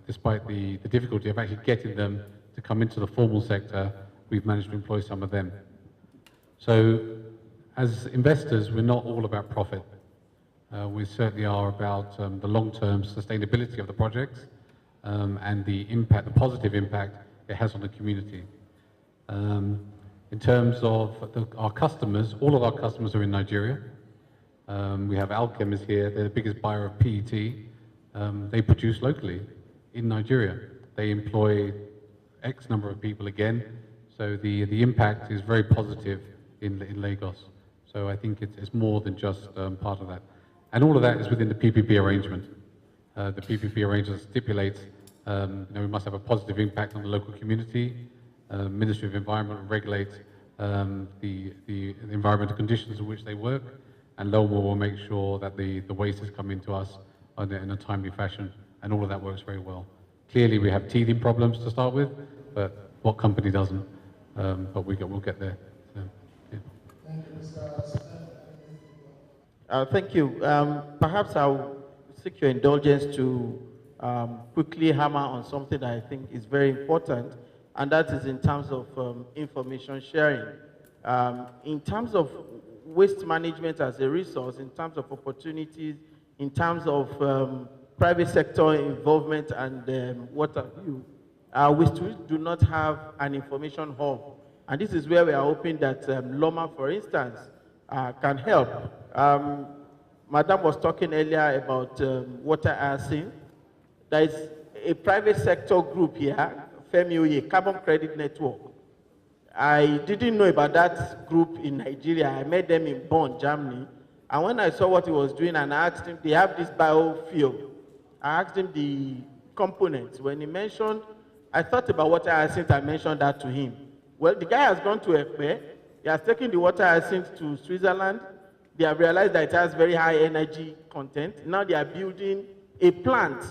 despite the difficulty of actually getting them to come into the formal sector, we've managed to employ some of them. So as investors, we're not all about profit. We certainly are about the long-term sustainability of the projects and the impact, the positive impact it has on the community. In terms of our customers, all of our customers are in Nigeria. We have Alchem is here, they're the biggest buyer of PET. They produce locally in Nigeria. They employ X number of people again, so the impact is very positive in Lagos. So I think it's more than just part of that. And all of that is within the PPP arrangement. The PPP arrangement stipulates we must have a positive impact on the local community. Ministry of Environment regulates the environmental conditions in which they work, and LOMA will make sure that the waste is coming to us in a timely fashion, and all of that works very well. Clearly we have teething problems to start with, but what company doesn't? But we'll get there. So, yeah. Thank you, Mr. Thank you. Perhaps I'll seek your indulgence to quickly hammer on something that I think is very important, and that is in terms of information sharing. In terms of waste management as a resource, in terms of opportunities, in terms of private sector involvement and what have you, we still do not have an information hub. And this is where we are hoping that LOMA, for instance, can help. Madam was talking earlier about water hyacinth. There is a private sector group here, FEMIOYE, Carbon Credit Network. I didn't know about that group in Nigeria. I met them in Bonn, Germany. And when I saw what he was doing and I asked him, they have this biofuel. I asked him the components. When he mentioned, I thought about water hyacinth, I mentioned that to him. Well, the guy has gone to Ekpe. He has taken the water hyacinth to Switzerland. They have realized that it has very high energy content. Now they are building a plant.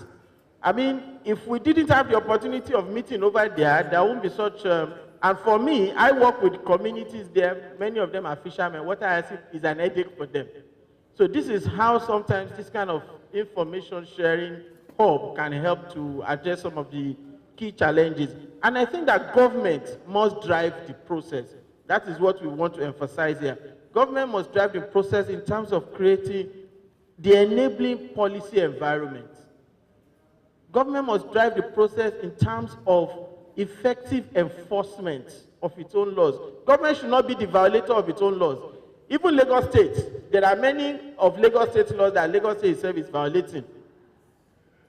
I mean, if we didn't have the opportunity of meeting over there, there won't be such, and for me, I work with communities there. Many of them are fishermen. Water hyacinth is an headache for them. So this is how sometimes this kind of information sharing hub can help to address some of the key challenges. And I think that government must drive the process. That is what we want to emphasize here. Government must drive the process in terms of creating the enabling policy environment. Government must drive the process in terms of effective enforcement of its own laws. Government should not be the violator of its own laws. Even Lagos State, there are many of Lagos State laws that Lagos State itself is violating.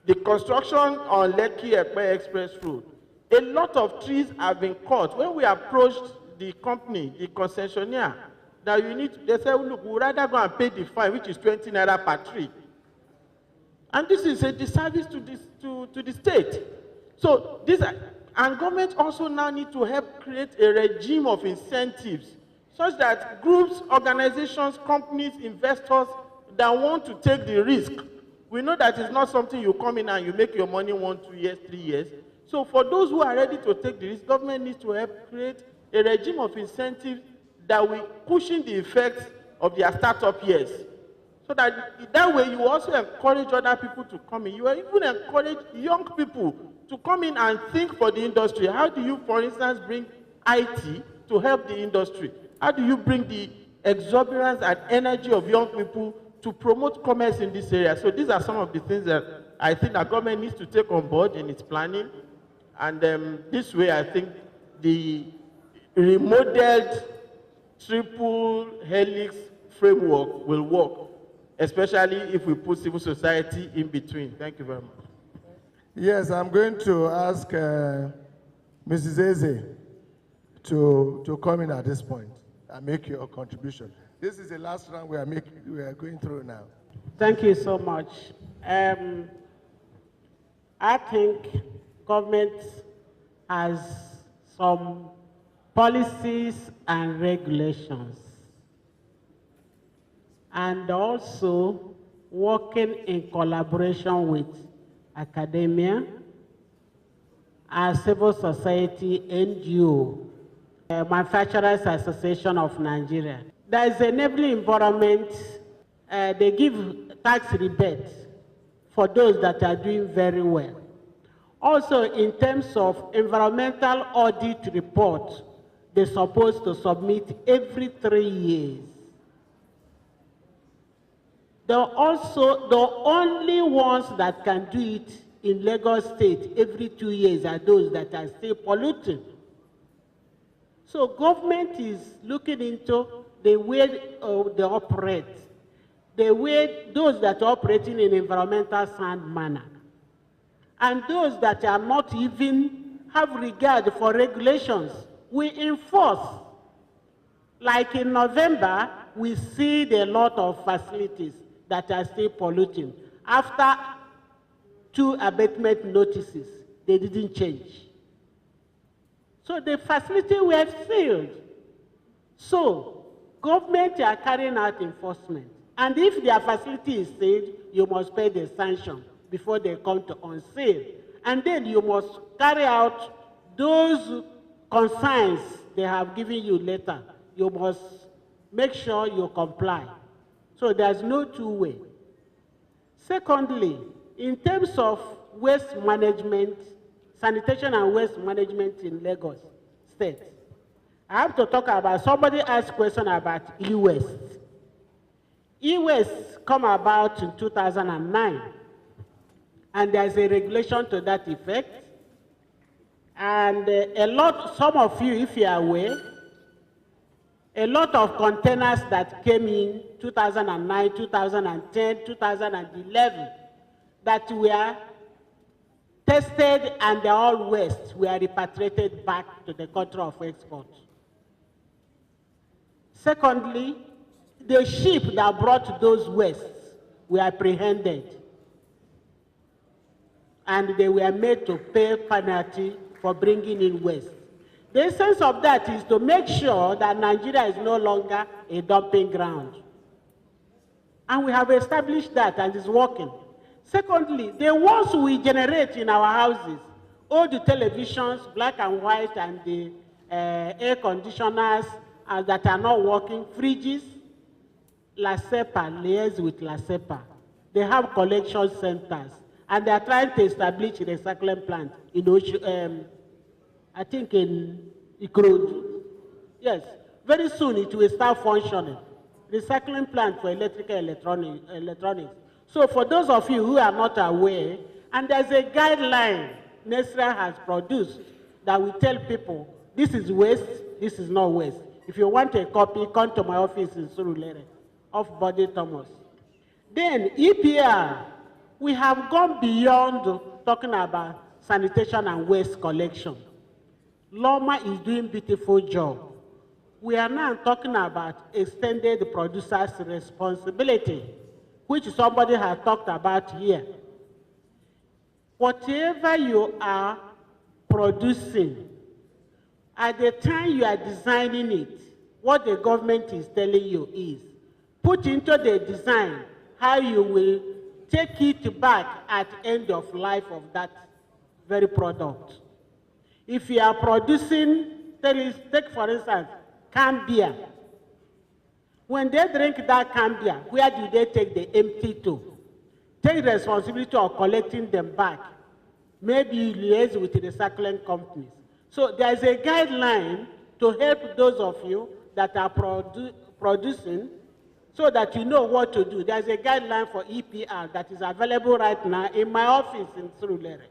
The construction on Lekki-Ekpe Express Road, a lot of trees have been cut. When we approached the company, the concessionaire, that you need, they say, look, we'd rather go and pay the fine, which is 20 naira per tree. And this is a disservice to the state. So this, and government also now need to help create a regime of incentives such that groups, organizations, companies, investors that want to take the risk, we know that it's not something you come in and you make your money 1, 2 years, 3 years. So for those who are ready to take the risk, government needs to help create a regime of incentives that will cushion the effects of their startup years. So that way you also encourage other people to come in. You even encourage young people to come in and think for the industry. How do you, for instance, bring IT to help the industry? How do you bring the exuberance and energy of young people to promote commerce in this area? So these are some of the things that I think the government needs to take on board in its planning. And this way, I think the remodeled triple helix framework will work, especially if we put civil society in between. Thank you very much. Yes, I'm going to ask Mrs. Eze to come in at this point and make your contribution. This is the last round we are going through now. Thank you so much. I think government has some policies and regulations, and also working in collaboration with academia and civil society, NGO, Manufacturers Association of Nigeria. There is an enabling environment. They give tax rebates for those that are doing very well. Also, in terms of environmental audit report, they're supposed to submit every 3 years. They're also the only ones that can do it in Lagos State every 2 years are those that are still polluting. So government is looking into the way they operate, the way those that are operating in environmental sound manner, and those that are not even have regard for regulations, we enforce. Like in November, we see a lot of facilities that are still polluting. After 2 abatement notices, they didn't change. So the facility were sealed. So government are carrying out enforcement. And if their facility is sealed, you must pay the sanction before they come to unseal. And then you must carry out those consigns they have given you later. You must make sure you comply. So there's no two-way. Secondly, in terms of waste management, sanitation and waste management in Lagos State, I have to talk about, somebody asked a question about e-waste. E-waste come about in 2009, and there's a regulation to that effect. And some of you, if you are aware, a lot of containers that came in 2009, 2010, 2011, that were tested and they're all waste, were repatriated back to the country of export. Secondly, the ship that brought those wastes were apprehended, and they were made to pay penalty for bringing in waste. The essence of that is to make sure that Nigeria is no longer a dumping ground. And we have established that, and it's working. Secondly, the ones we generate in our houses, all the televisions, black and white, and the air conditioners that are not working, fridges, LASEPA liaise with LASEPA. They have collection centers, and they are trying to establish a recycling plant in I think in Ikorodu. Yes, very soon it will start functioning. Recycling plant for electrical electronics. So for those of you who are not aware, and there's a guideline NESRA has produced that will tell people, this is waste, this is not waste. If you want a copy, come to my office in Surulere, off Body Thomas. Then EPR, we have gone beyond talking about sanitation and waste collection. Loma is doing a beautiful job. We are now talking about extended producer's responsibility, which somebody has talked about here. Whatever you are producing, at the time you are designing it, what the government is telling you is, put into the design how you will take it back at the end of life of that very product. If you are producing, take for instance, canned beer. When they drink that canned beer, where do they take the empty to? Take the responsibility of collecting them back. Maybe you liaise with the recycling companies. So there's a guideline to help those of you that are producing so that you know what to do. There's a guideline for EPR that is available right now in my office in Surulere.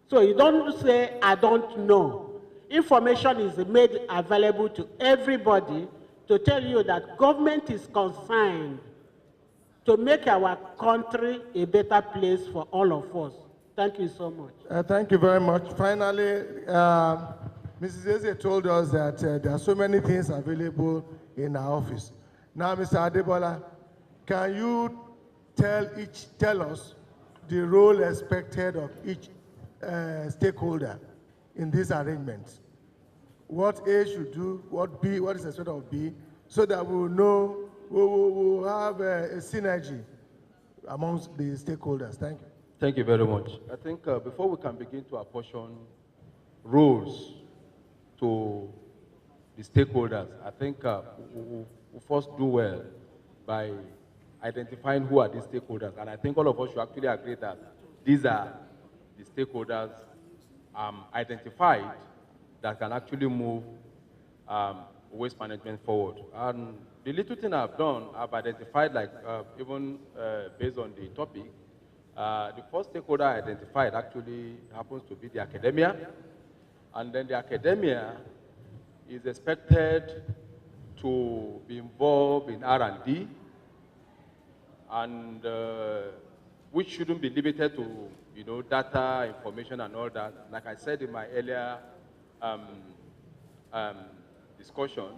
So you don't say, I don't know. Information is made available to everybody to tell you that government is concerned to make our country a better place for all of us. Thank you so much. Thank you very much. Finally, Mrs. Eze told us that there are so many things available in our office. Now, Mr. Adebola, can you tell us the role expected of each stakeholder in these arrangements? What A should do, what B, what is expected of B, so that we will know, we will have a synergy amongst the stakeholders. Thank you. Thank you very much. I think before we can begin to apportion roles to the stakeholders, I think we'll first do well by identifying who are these stakeholders. And I think all of us should actually agree that these are the stakeholders identified that can actually move waste management forward. And the little thing I've done, I've identified, like even based on the topic, the first stakeholder I identified actually happens to be the academia. And then the academia is expected to be involved in R&D, and which shouldn't be limited to, data, information, and all that. Like I said in my earlier discussion,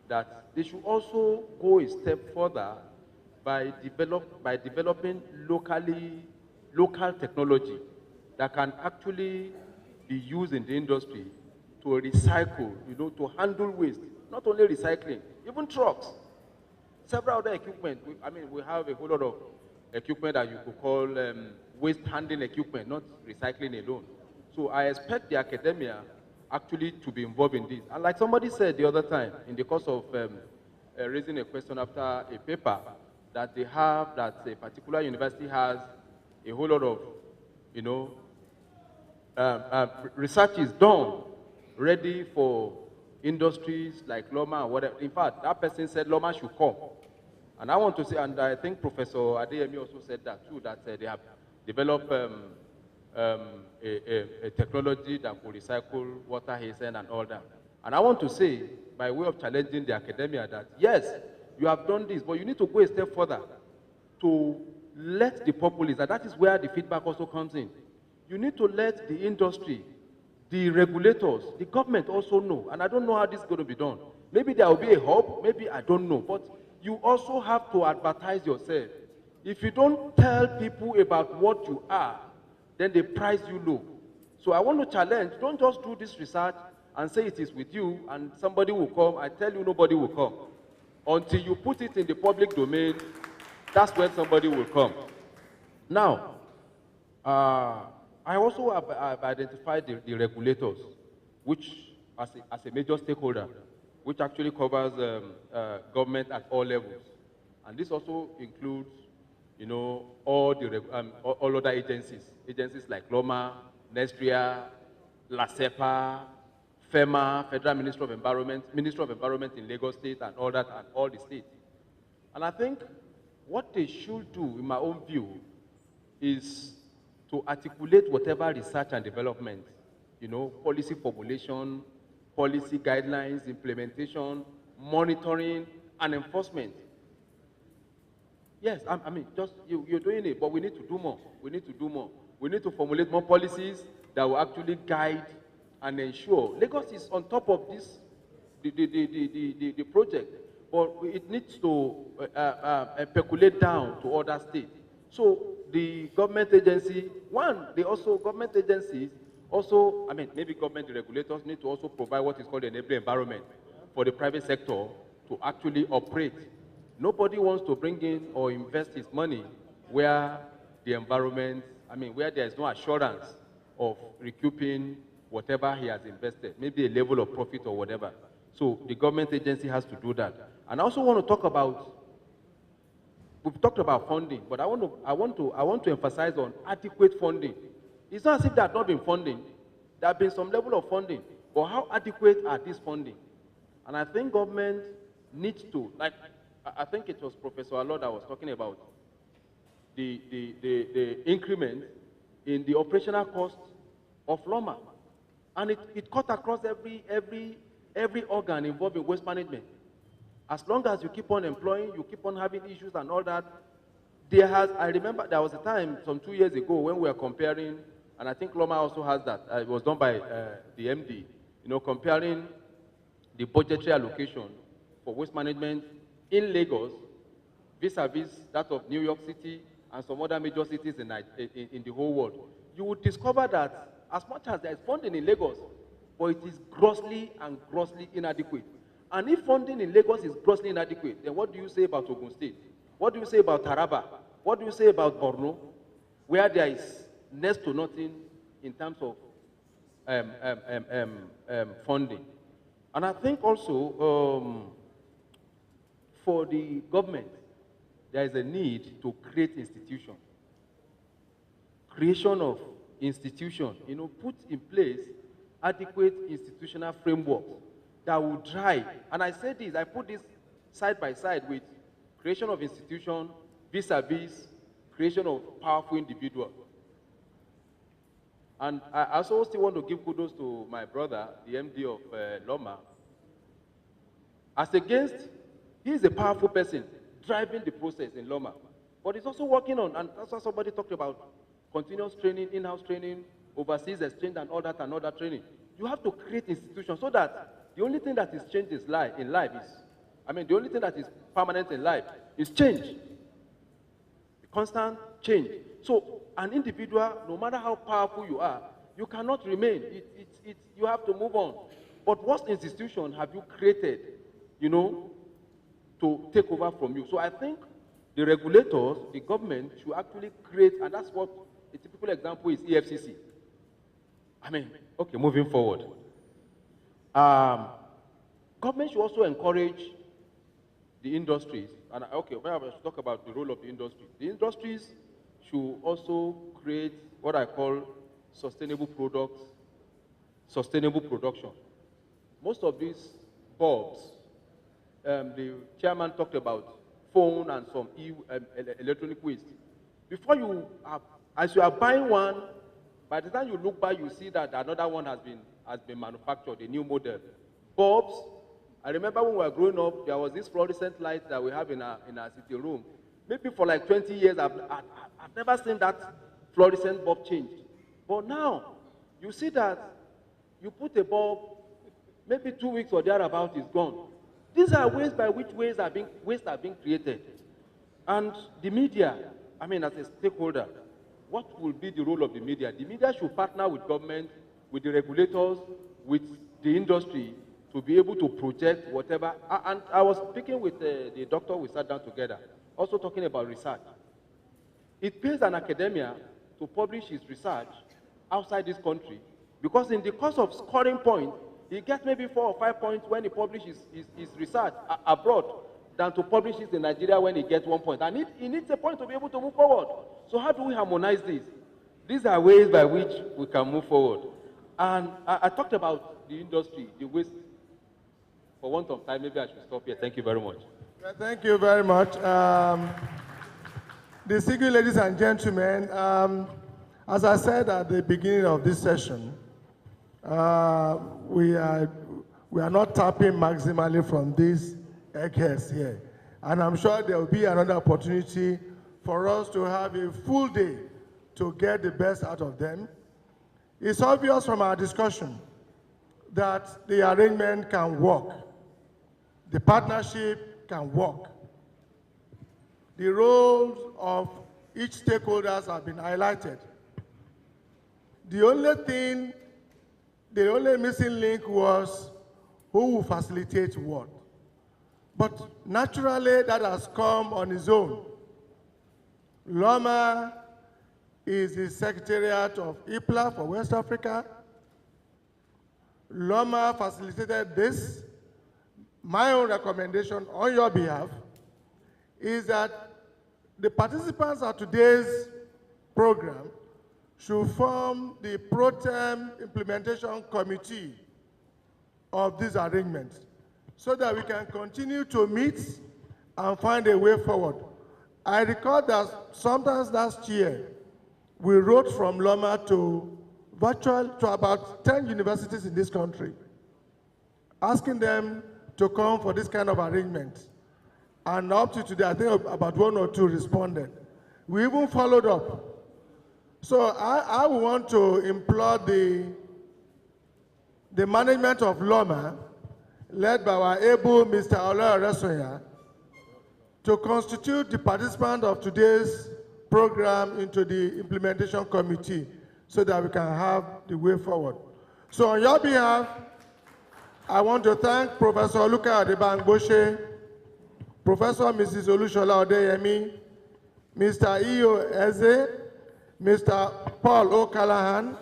that they should also go a step further by developing local technology that can actually be used in the industry to recycle, to handle waste. Not only recycling, even trucks. Several other equipment. We have a whole lot of equipment that you could call waste handling equipment, not recycling alone. So I expect the academia actually to be involved in this. And like somebody said the other time, in the course of raising a question after a paper, that a particular university has a whole lot of, research is done, ready for industries like Loma and whatever. In fact, that person said Loma should come. And I want to say, and I think Professor Adeyemi also said that too, that they have developed a technology that will recycle water, hasten, and all that. And I want to say, by way of challenging the academia, that yes, you have done this, but you need to go a step further to let the populace, and that is where the feedback also comes in. You need to let the industry, the regulators, the government also know, and I don't know how this is going to be done. Maybe there will be a hub, maybe I don't know, but you also have to advertise yourself. If you don't tell people about what you are, then they price you low. So I want to challenge, don't just do this research and say it is with you and somebody will come. I tell you, nobody will come. Until you put it in the public domain, that's when somebody will come. Now, I also have identified the regulators, which as a major stakeholder, which actually covers government at all levels. And this also includes, all other agencies like LOMA, Nestria, LASEPA, FEMA, Federal Ministry of Environment in Lagos State, and all that, and all the states. And I think what they should do, in my own view, is to articulate whatever research and development, policy formulation, policy guidelines, implementation, monitoring, and enforcement. Yes, you're doing it, but we need to do more. We need to do more. We need to formulate more policies that will actually guide and ensure. Lagos is on top of this, the project, but it needs to percolate down to other states. So the government agency, government agencies also, maybe government regulators need to also provide what is called an enabling environment for the private sector to actually operate. Nobody wants to bring in or invest his money where the environment, where there is no assurance of recouping whatever he has invested, maybe a level of profit or whatever. So the government agency has to do that. And I also want to talk about, we've talked about funding, but I want to emphasize on adequate funding. It's not as if there has not been funding. There has been some level of funding, but how adequate are these funding? And I think government needs to, I think it was Professor Allo that was talking about the increment in the operational cost of LOMA. And it cut across every organ involved in waste management. As long as you keep on employing, you keep on having issues and all that. I remember there was a time some 2 years ago when we were comparing, and I think LOMA also has that, it was done by the MD, comparing the budgetary allocation for waste management in Lagos vis-a-vis that of New York City and some other major cities in the whole world. You would discover that as much as there is funding in Lagos, but it is grossly inadequate. And if funding in Lagos is grossly inadequate, then what do you say about Ogun State? What do you say about Taraba? What do you say about Borno, where there is next to nothing in terms of funding? And I think also for the government, there is a need to create institutions. Creation of institution, put in place adequate institutional frameworks that will drive. And I say this, I put this side by side with creation of institution vis-a-vis creation of powerful individuals. And I also still want to give kudos to my brother, the MD of Loma. As against, he is a powerful person driving the process in Loma. But he's also working on, and that's what somebody talked about, continuous training, in-house training, overseas exchange, and all that training. You have to create institutions so that the only thing that is changed in life is, the only thing that is permanent in life is change. Constant change. So an individual, no matter how powerful you are, you cannot remain. You have to move on. But what institution have you created, to take over from you? So I think the regulators, the government, should actually create, and that's what a typical example is EFCC. Okay, moving forward. Government should also encourage the industries, and okay, I should talk about the role of the industry. The industries should also create what I call sustainable products, sustainable production. Most of these bulbs, the chairman talked about phone and some electronic waste. Before as you are buying one, by the time you look back, you see that another one has been manufactured, a new model. Bulbs, I remember when we were growing up, there was this fluorescent light that we have in our sitting room. Maybe for like 20 years, I've never seen that fluorescent bulb change. But now, you see that you put a bulb, maybe 2 weeks or thereabout, is gone. These are ways by which waste are being created. And the media, as a stakeholder, what will be the role of the media? The media should partner with government, with the regulators, with the industry, to be able to project whatever. And I was speaking with the doctor, we sat down together, also talking about research. It pays an academia to publish his research outside this country, because in the course of scoring points, he gets maybe 4 or 5 points when he publishes his research abroad than to publish it in Nigeria when he gets 1 point. And he needs a point to be able to move forward. So how do we harmonize this? These are ways by which we can move forward. And I talked about the industry, the waste. For want of time, maybe I should stop here. Thank you very much. Thank you very much. Distinguished ladies and gentlemen, as I said at the beginning of this session, we are not tapping maximally from these eggheads here. And I'm sure there will be another opportunity for us to have a full day to get the best out of them. It's obvious from our discussion that the arrangement can work. The partnership can work. The roles of each stakeholders have been highlighted. The only missing link was who will facilitate what. But naturally, that has come on its own. Loma is the Secretariat of IPLA for West Africa. Loma facilitated this. My own recommendation on your behalf is that the participants at today's program should form the pro-tem implementation committee of this arrangement so that we can continue to meet and find a way forward. I recall that sometimes last year, we wrote from Loma to about 10 universities in this country, asking them to come for this kind of arrangement. And up to today, I think about 1 or 2 responded. We even followed up. So I want to implore the management of Loma, led by our able Mr. Ola Oresoya, to constitute the participant of today's program into the implementation committee so that we can have the way forward. So on your behalf, I want to thank Professor Luka Adebangboshe, Professor Mrs. Olushola Odeyemi, Mr. Iyo Eze, Mr. Paul O'Callaghan,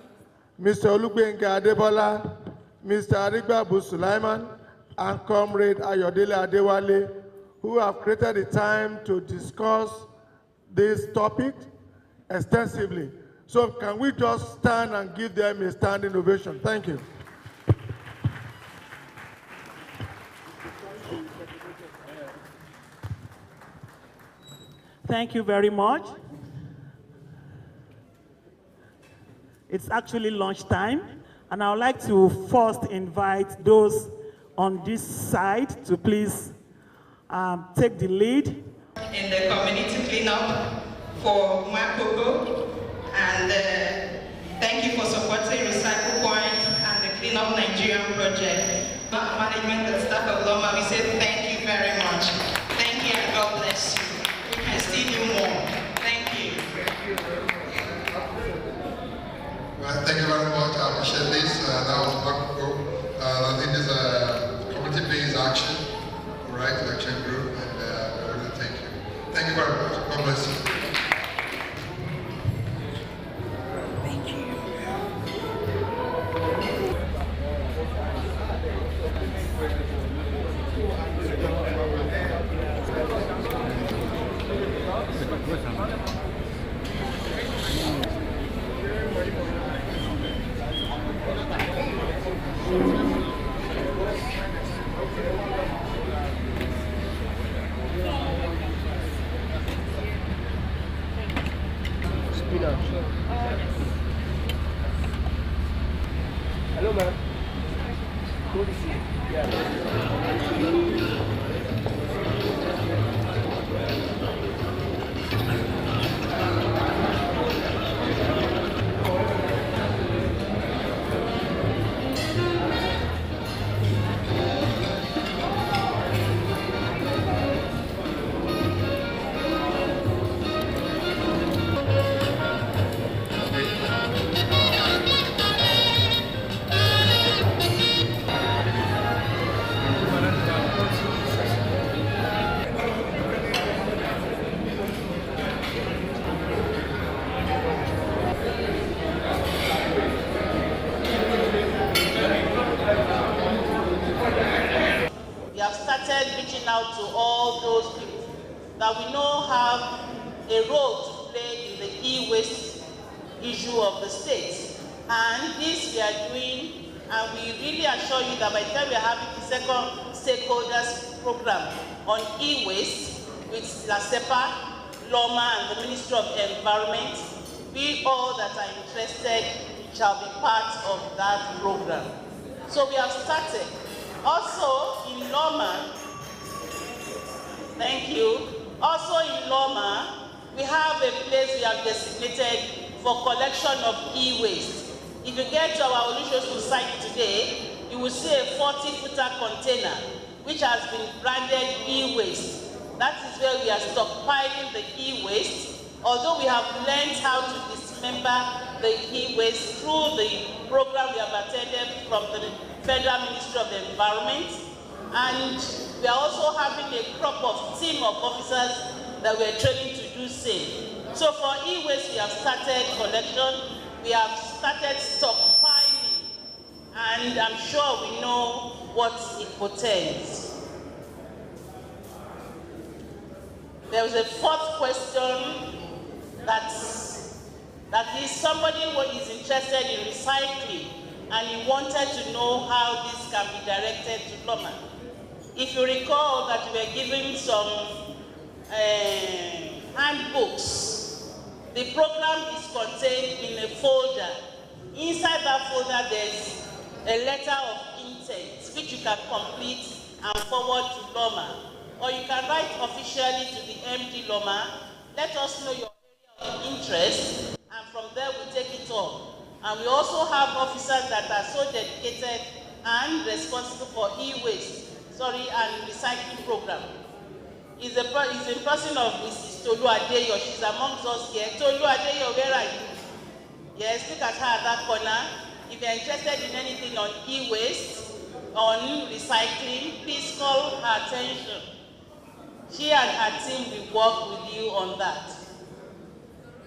Mr. Olugbenga Adebola, Mr. Arigbabu Sulaiman, and Comrade Ayodele Adewale, who have created the time to discuss this topic extensively. So can we just stand and give them a standing ovation? Thank you. Thank you very much. It's actually lunchtime, and I would like to first invite those on this side to please take the lead. In the community cleanup for Makoko, and thank you for supporting Recycle Point and the Cleanup Nigerian project. Management and staff of Loma, we say thank you very much. Thank you and God bless you. We can still do more. Thank you. Well, thank you very much. I appreciate this. That was Makoko. I think this is a community-based action, right? Action group, and we really thank you. Thank you very much. God bless you. Hello, ma'am. Good to see you. We have started reaching out to all those people that we know have a role to play in the e-waste issue of the state. And this we are doing, and we really assure you that by the time we are having the second stakeholders program on e-waste with LASEPA, LOMA, and the Ministry of Environment, we all that are interested shall be part of that program. So we have started. Also in Loma, thank you. Also in Loma, we have a place we have designated for collection of e-waste. If you get to our Olusosun site today, you will see a 40-footer container which has been branded e-waste. That is where we are stockpiling the e-waste. Although we have learned how to dismember the e-waste through the program we have attended from the Federal Ministry of the Environment, and we are also having a crop of team of officers that we are training to do same. So for e-waste, we have started collection, we have started stockpiling, and I'm sure we know what it portends. There was a fourth question that is somebody who is interested in recycling and he wanted to know how this can be directed to Loma. If you recall that we were given some handbooks, the program is contained in a folder. Inside that folder, there's a letter of intent, which you can complete and forward to Loma. Or you can write officially to the MD Loma, let us know your area of interest, and from there we take it on. And we also have officers that are so dedicated and responsible for e-waste, and recycling program. Is in person of Mrs. Tolu Adeyo. She's amongst us here. Tolu Adeyo, where are you? Yes, look at her at that corner. If you're interested in anything on e-waste, on recycling, please call her attention. She and her team will work with you on that.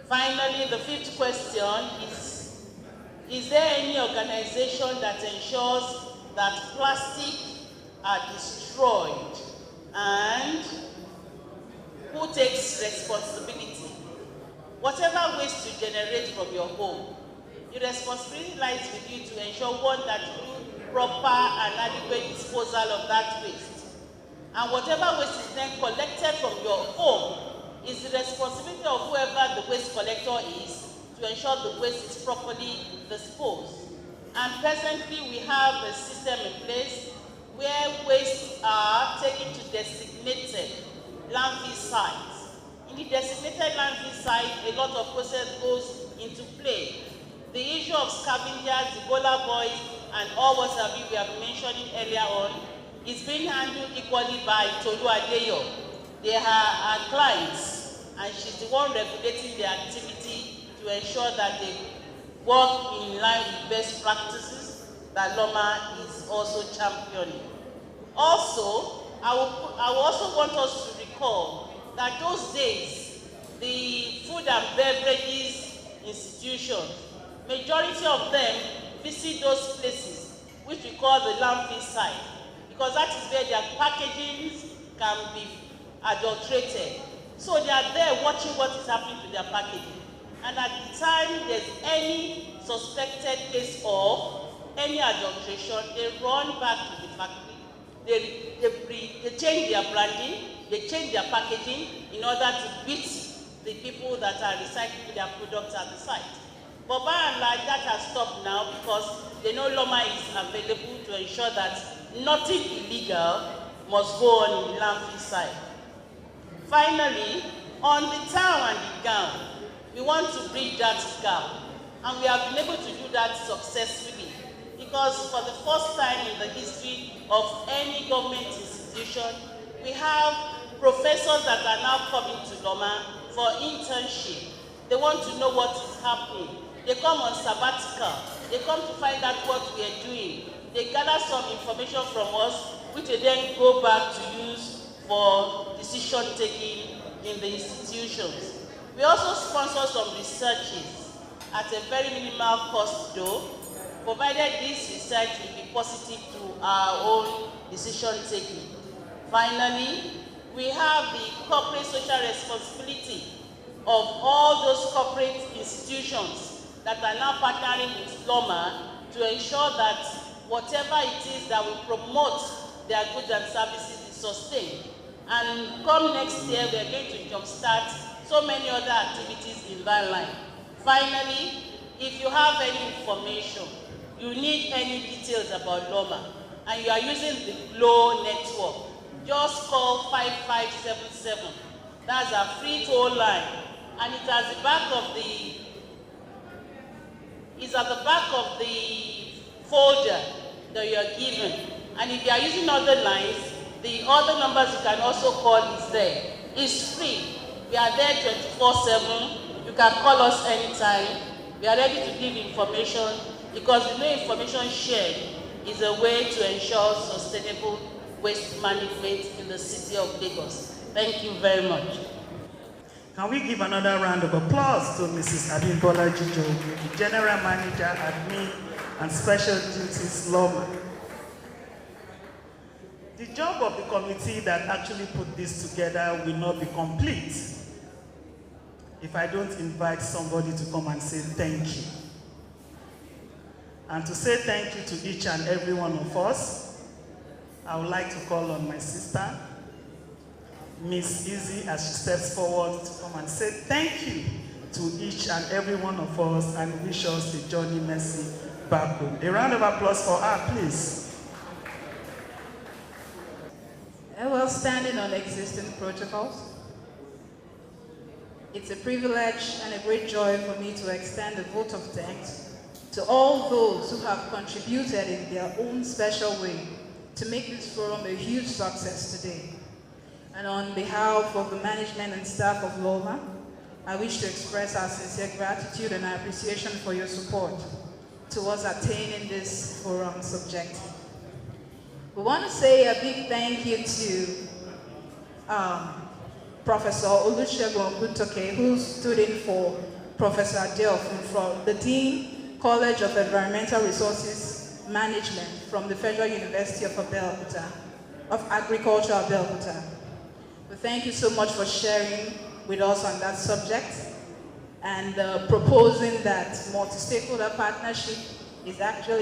Finally, the fifth question is there any organization that ensures that plastic are destroyed, and who takes responsibility? whatever waste you generate from your home, the responsibility lies with you to ensure, one, that you do proper and adequate disposal of that waste. And whatever waste is then collected from your home is the responsibility of whoever the waste collector is to ensure the waste is properly disposed. And presently we have a system in place where wastes are taken to designated landfill sites. In the designated landfill site, a lot of process goes into play. The issue of scavengers, Ebola boys, and all what we have been mentioning earlier on is being handled equally by Tolu Adeyo. They are our clients, and she's the one regulating their activity to ensure that they work in line with best practices that LOMA is also championing. Also, I will also want us to recall that those days, the food and beverages institutions, majority of them visit those places which we call the landfill site, because that is where their packaging can be adulterated. So they are there watching what is happening to their packaging. And at the time there's any suspected case of any adulteration, they run back to the factory. They change their branding, they change their packaging in order to beat the people that are recycling their products at the site. But by and large, that has stopped now because they know LOMA is available to ensure that nothing illegal must go on in the landfill site. Finally, on the town and the gown, we want to bridge that gap, and we have been able to do that successfully because for the first time in the history of any government institution, we have professors that are now coming to LOMA for internship. They want to know what is happening. They come on sabbatical. They come to find out what we are doing. They gather some information from us, which they then go back to use for decision taking in the institutions. We also sponsor some researches at a very minimal cost though, provided this research will be positive to our own decision taking. Finally, we have the corporate social responsibility of all those corporate institutions that are now partnering with LOMA to ensure that whatever it is that will promote their goods and services is sustained. And come next year, we are going to jumpstart so many other activities in that line. Finally, if you have any information, you need any details about LOMA, and you are using the GLOW network, just call 5577. That's a free toll line, and it's at the back of the folder that you are given. And if you are using other lines, the other numbers you can also call is there. It's free. We are there 24/7. You can call us anytime. We are ready to give information because we know information shared is a way to ensure sustainable waste management in the city of Lagos. Thank you very much. Can we give another round of applause to Mrs. Abimbola Jijo, the General Manager, Admin and Special Duties, LOMA. The job of the committee that actually put this together will not be complete if I don't invite somebody to come and say thank you. And to say thank you to each and every one of us, I would like to call on my sister, Miss Izzy, as she steps forward to come and say thank you to each and every one of us and wish us the journey mercy back home. A round of applause for her, please. Well, standing on existing protocols, it's a privilege and a great joy for me to extend a vote of thanks to all those who have contributed in their own special way to make this forum a huge success today. And on behalf of the management and staff of LOMA, I wish to express our sincere gratitude and our appreciation for your support towards attaining this forum's objective. We want to say a big thank you to Professor Olusegun Oguntoke, who stood in for Professor Adelfun from the Dean, College of Environmental Resources Management from the Federal University of Agriculture, Abeokuta. We thank you so much for sharing with us on that subject. and proposing that multi-stakeholder partnership is actually